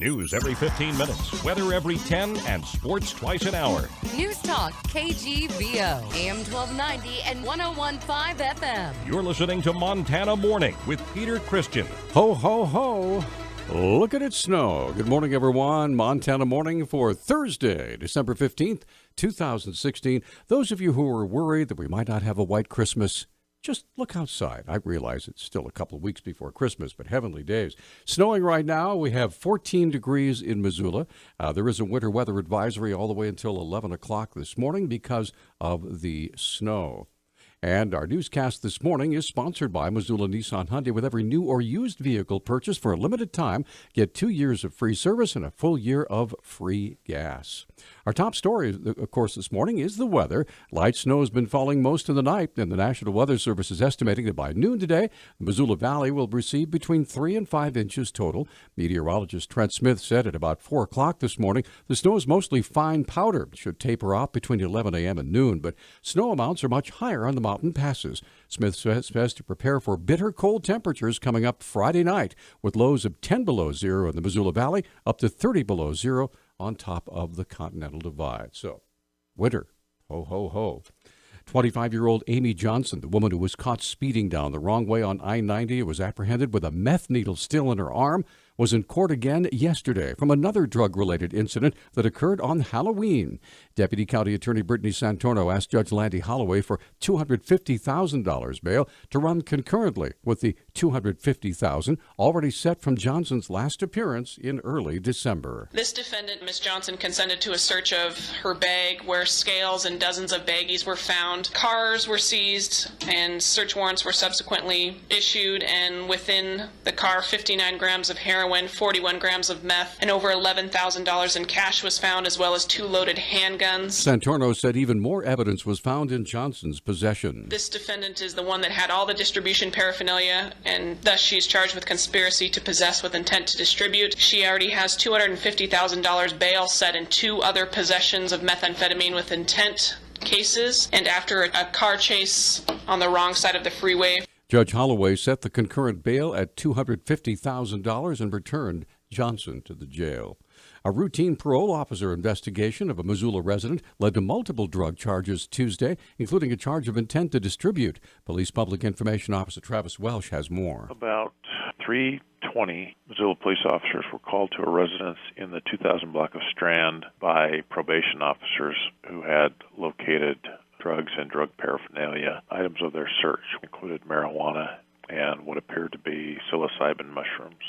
News every 15 minutes, weather every 10, and sports twice an hour. Newstalk, KGVO, AM 1290 and 101.5 FM. You're listening to Montana Morning with Peter Christian. Ho, ho, ho. Look at it snow. Good morning, everyone. Montana Morning for Thursday, December 15th, 2016. Those of you who are worried that we might not have a white Christmas, just look outside. I realize it's still a couple of weeks before Christmas, but heavenly days. Snowing right now. We have 14 degrees in Missoula. There is a winter weather advisory all the way until 11 o'clock this morning because of the snow. And our newscast this morning is sponsored by Missoula Nissan Hyundai. With every new or used vehicle purchased for a limited time, get 2 years of free service and a full year of free gas. Our top story, of course, this morning is the weather. Light snow has been falling most of the night, and the National Weather Service is estimating that by noon today, the Missoula Valley will receive between 3 and 5 inches total. Meteorologist Trent Smith said at about 4 o'clock this morning, the snow is mostly fine powder. It should taper off between 11 a.m. and noon, but snow amounts are much higher on the mountain passes. Smith says to prepare for bitter cold temperatures coming up Friday night, with lows of 10 below zero in the Missoula Valley, up to 30 below zero on top of the Continental Divide. So, winter, ho, ho, ho. 25-year-old Amy Johnson, the woman who was caught speeding down the wrong way on I-90, was apprehended with a meth needle still in her arm, was in court again yesterday from another drug-related incident that occurred on Halloween. Deputy County Attorney Brittany Santorno asked Judge Landy Holloway for $250,000 bail to run concurrently with the $250,000 already set from Johnson's last appearance in early December. This defendant, Ms. Johnson, consented to a search of her bag where scales and dozens of baggies were found. Cars were seized and search warrants were subsequently issued, and within the car, 59 grams of heroin, 41 grams of meth, and over $11,000 in cash was found, as well as 2 loaded handguns. Santorno said even more evidence was found in Johnson's possession. This defendant is the one that had all the distribution paraphernalia, and thus she's charged with conspiracy to possess with intent to distribute. She already has $250,000 bail set in 2 other possessions of methamphetamine with intent cases, and after a car chase on the wrong side of the freeway. Judge Holloway set the concurrent bail at $250,000 and returned Johnson to the jail. A routine parole officer investigation of a Missoula resident led to multiple drug charges Tuesday, including a charge of intent to distribute. Police Public Information Officer Travis Welsh has more. About 3:20, Missoula police officers were called to a residence in the 2000 block of Strand by probation officers who had located drugs and drug paraphernalia. Items of their search included marijuana and what appeared to be psilocybin mushrooms.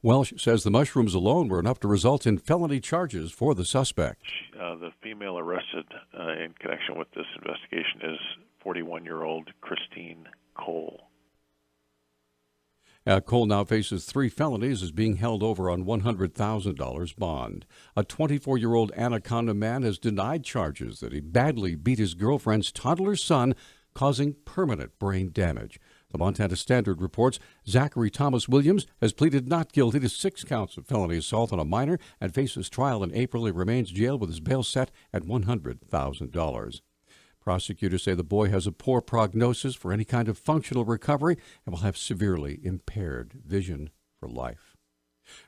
Welsh says the mushrooms alone were enough to result in felony charges for the suspect. The female arrested in connection with this investigation is 41-year-old Christine Cole. Cole now faces 3 felonies, is being held over on $100,000 bond. A 24-year-old Anaconda man has denied charges that he badly beat his girlfriend's toddler son, causing permanent brain damage. The Montana Standard reports Zachary Thomas Williams has pleaded not guilty to 6 counts of felony assault on a minor and faces trial in April. He remains jailed with his bail set at $100,000. Prosecutors say the boy has a poor prognosis for any kind of functional recovery and will have severely impaired vision for life.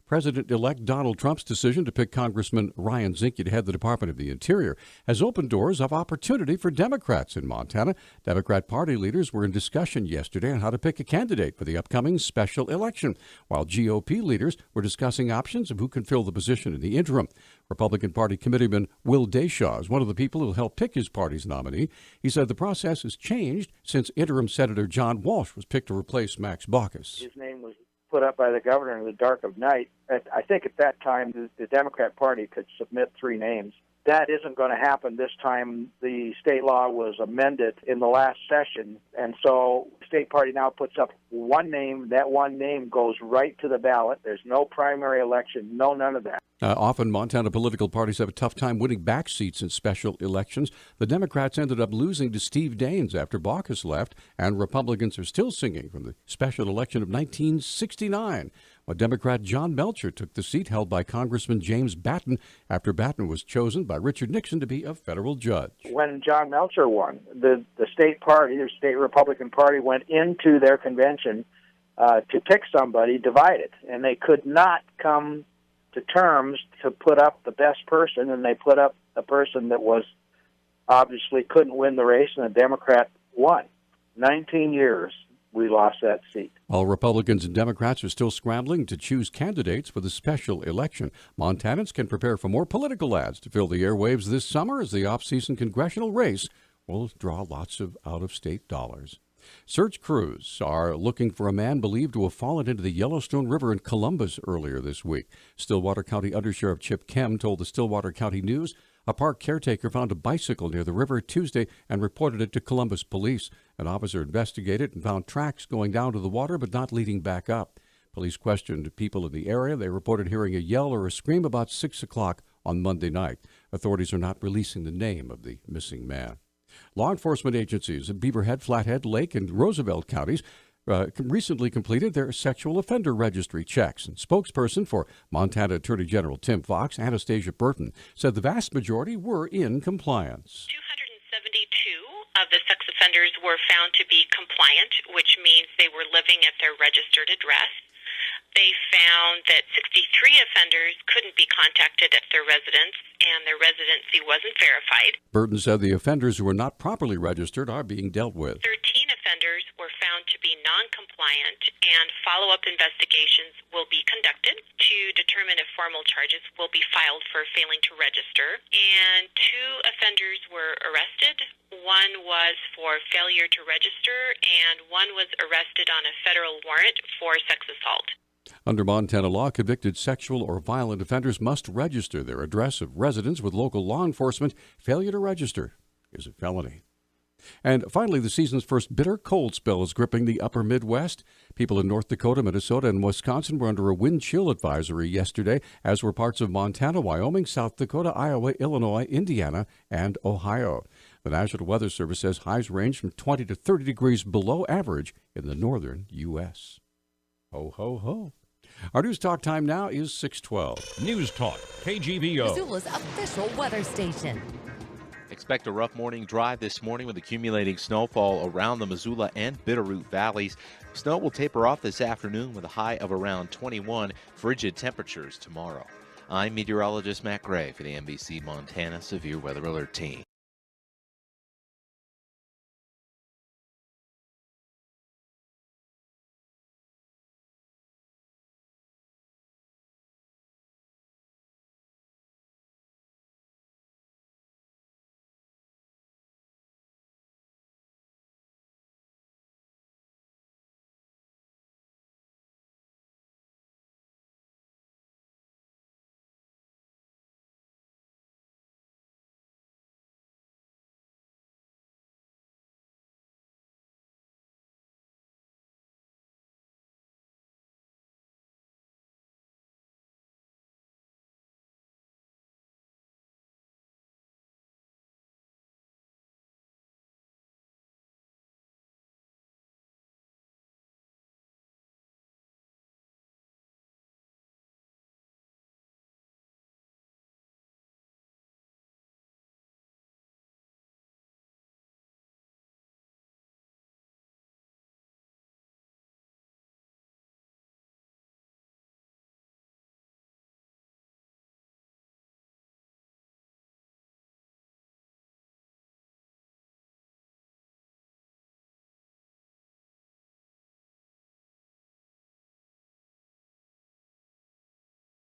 President-elect Donald Trump's decision to pick Congressman Ryan Zinke to head the Department of the Interior has opened doors of opportunity for Democrats in Montana. Democrat Party leaders were in discussion yesterday on how to pick a candidate for the upcoming special election, while GOP leaders were discussing options of who can fill the position in the interim. Republican Party Committeeman Will Deshaw is one of the people who will help pick his party's nominee. He said the process has changed since interim Senator John Walsh was picked to replace Max Baucus. His name was put up by the governor in the dark of night. I think at that time the Democrat Party could submit 3 names. That isn't going to happen this time. The state law was amended in the last session, and so the state party now puts up 1 name. That 1 name goes right to the ballot. There's no primary election, none of that. Often Montana political parties have a tough time winning back seats in special elections. The Democrats ended up losing to Steve Daines after Baucus left, and Republicans are still singing from the special election of 1969. Well, Democrat John Melcher took the seat held by Congressman James Batten after Batten was chosen by Richard Nixon to be a federal judge. When John Melcher won, the state party, the state Republican Party, went into their convention to pick somebody divided, and they could not come to terms to put up the best person, and they put up a person that was obviously couldn't win the race, and the Democrat won. 19 years we lost that seat. While Republicans and Democrats are still scrambling to choose candidates for the special election, Montanans can prepare for more political ads to fill the airwaves this summer as the off-season congressional race will draw lots of out-of-state dollars. Search crews are looking for a man believed to have fallen into the Yellowstone River in Columbus earlier this week. Stillwater County Undersheriff Chip Kem told the Stillwater County News a park caretaker found a bicycle near the river Tuesday and reported it to Columbus police. An officer investigated and found tracks going down to the water but not leading back up. Police questioned people in the area. They reported hearing a yell or a scream about 6 o'clock on Monday night. Authorities are not releasing the name of the missing man. Law enforcement agencies in Beaverhead, Flathead, Lake, and Roosevelt counties recently completed their sexual offender registry checks. And spokesperson for Montana Attorney General Tim Fox, Anastasia Burton, said the vast majority were in compliance. 272 of the sex offenders were found to be compliant, which means they were living at their registered address. They found that 63 offenders couldn't be contacted at their residence, and their residency wasn't verified. Burton said the offenders who were not properly registered are being dealt with. 13 offenders were found to be non-compliant, and follow-up investigations will be conducted to determine if formal charges will be filed for failing to register. And 2 offenders were arrested. One was for failure to register, and one was arrested on a federal warrant for sex assault. Under Montana law, convicted sexual or violent offenders must register their address of residence with local law enforcement. Failure to register is a felony. And finally, the season's first bitter cold spell is gripping the upper Midwest. People in North Dakota, Minnesota, and Wisconsin were under a wind chill advisory yesterday, as were parts of Montana, Wyoming, South Dakota, Iowa, Illinois, Indiana, and Ohio. The National Weather Service says highs range from 20 to 30 degrees below average in the northern U.S. Ho, ho, ho. Our news talk time now is 6:12. News Talk, KGVO. Missoula's official weather station. Expect a rough morning drive this morning with accumulating snowfall around the Missoula and Bitterroot valleys. Snow will taper off this afternoon with a high of around 21. Frigid temperatures tomorrow. I'm meteorologist Matt Gray for the NBC Montana Severe Weather Alert Team.